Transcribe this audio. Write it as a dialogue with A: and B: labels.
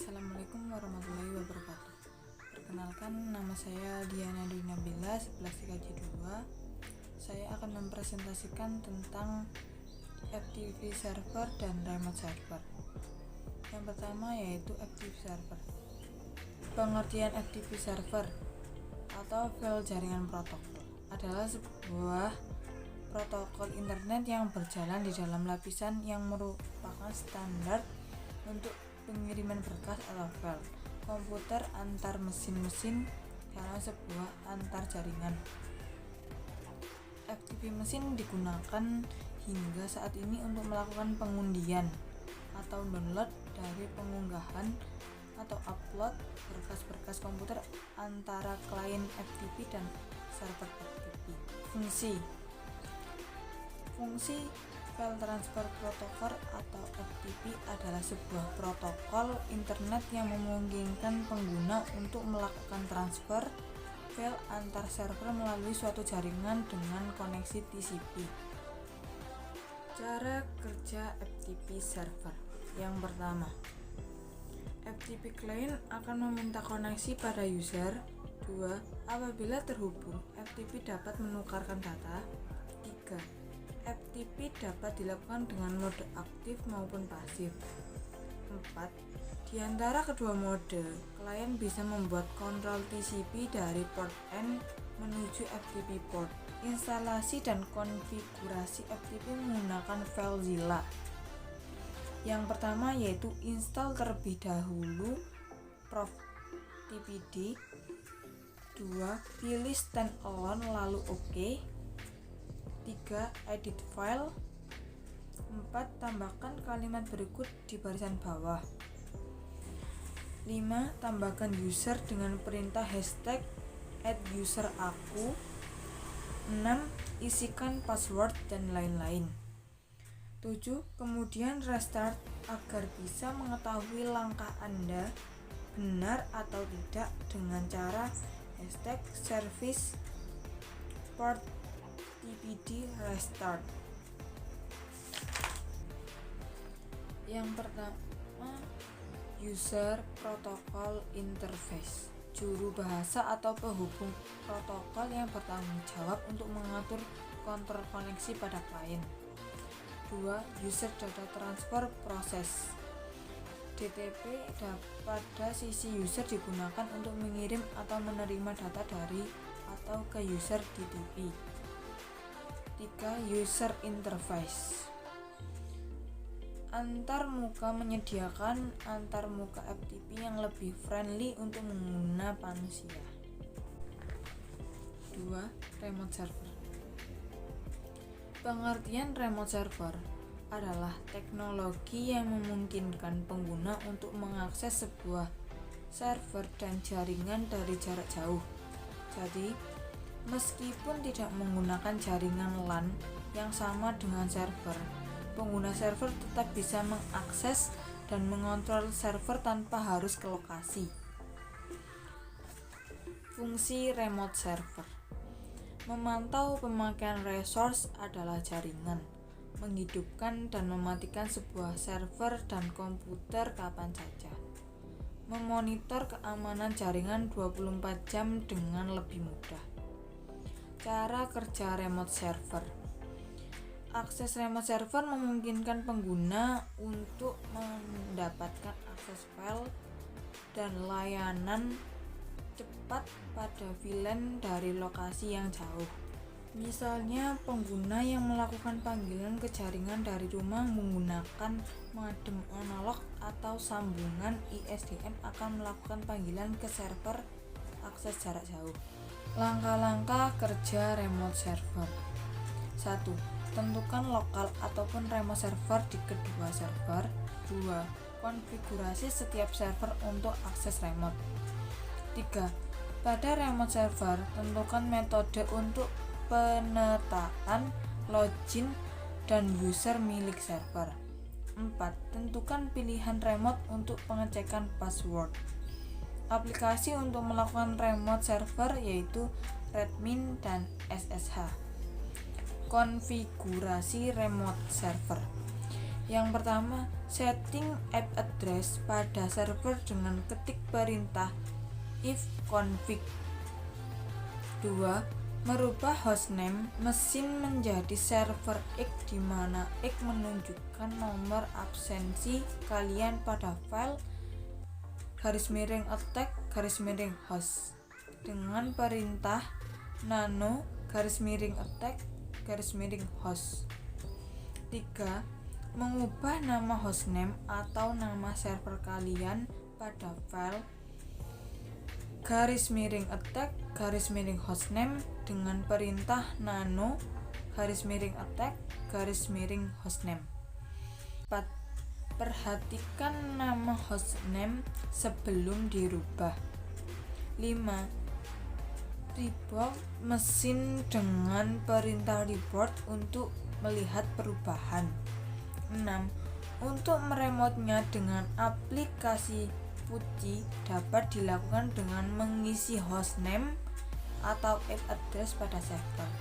A: Assalamualaikum warahmatullahi wabarakatuh. Perkenalkan, nama saya Diana Dwi Nabila, 11 3J2. Saya akan mempresentasikan tentang FTP server dan remote server. Yang pertama yaitu FTP server. Pengertian FTP server atau file jaringan protokol adalah sebuah protokol internet yang berjalan di dalam lapisan yang merupakan standar untuk pengiriman berkas atau file komputer antar mesin-mesin dalam sebuah antar jaringan. FTP mesin digunakan hingga saat ini untuk melakukan pengundian atau download dari pengunggahan atau upload berkas-berkas komputer antara klien FTP dan server FTP. Fungsi File Transfer Protocol atau FTP adalah sebuah protokol internet yang memungkinkan pengguna untuk melakukan transfer file antar server melalui suatu jaringan dengan koneksi TCP. Cara kerja FTP server. Yang pertama, FTP client akan meminta koneksi pada user. 2. Apabila terhubung, FTP dapat menukarkan data. 3. FTP dapat dilakukan dengan mode aktif maupun pasif. 4. Di antara kedua mode, klien bisa membuat kontrol TCP dari port N menuju FTP port. Instalasi dan konfigurasi FTP menggunakan FileZilla. Yang pertama yaitu install terlebih dahulu ProfTPD. 2. Pilih standalone lalu OK. 3. Edit file. 4. Tambahkan kalimat berikut di barisan bawah. 5. Tambahkan user dengan perintah hashtag @useraku. 6. Isikan password dan lain-lain. 7. Kemudian restart agar bisa mengetahui langkah Anda benar atau tidak dengan cara hashtag service port TPD restart. Yang pertama, user protocol interface, juru bahasa atau penghubung protokol yang bertanggung jawab untuk mengatur kontrol koneksi pada klien. 2. User data transfer process, DTP pada sisi user digunakan untuk mengirim atau menerima data dari atau ke user DTP. 3. User interface, antarmuka, menyediakan antarmuka FTP yang lebih friendly untuk pengguna manusia. 2. Remote server. Pengertian remote server adalah teknologi yang memungkinkan pengguna untuk mengakses sebuah server dan jaringan dari jarak jauh. Jadi, meskipun tidak menggunakan jaringan LAN yang sama dengan server, pengguna server tetap bisa mengakses dan mengontrol server tanpa harus ke lokasi. Fungsi remote server. Memantau pemakaian resource adalah jaringan, menghidupkan dan mematikan sebuah server dan komputer kapan saja. Memonitor keamanan jaringan 24 jam dengan lebih mudah. Cara kerja remote server. Akses remote server memungkinkan pengguna untuk mendapatkan akses file dan layanan cepat pada VLAN dari lokasi yang jauh. Misalnya, pengguna yang melakukan panggilan ke jaringan dari rumah menggunakan modem analog atau sambungan ISDN akan melakukan panggilan ke server akses jarak jauh. Langkah-langkah kerja remote server. 1. Tentukan lokal ataupun remote server di kedua server. 2. Konfigurasi setiap server untuk akses remote. 3. Pada remote server, tentukan metode untuk penataan login dan user milik server. 4. Tentukan pilihan remote untuk pengecekan password. Aplikasi untuk melakukan remote server yaitu Redmine dan SSH. Konfigurasi remote server. Yang pertama, setting IP address pada server dengan ketik perintah ifconfig. 2. Merubah hostname mesin menjadi server X di mana X menunjukkan nomor absensi kalian pada file _attack_host dengan perintah nano _attack_host. 3. Mengubah nama hostname atau nama server kalian pada file _attack_hostname dengan perintah nano _attack_hostname. 4. Perhatikan nama hostname sebelum dirubah. 5. Reboot mesin dengan perintah reboot untuk melihat perubahan. 6. Untuk meremotenya dengan aplikasi PuTTY dapat dilakukan dengan mengisi hostname atau IP address pada server.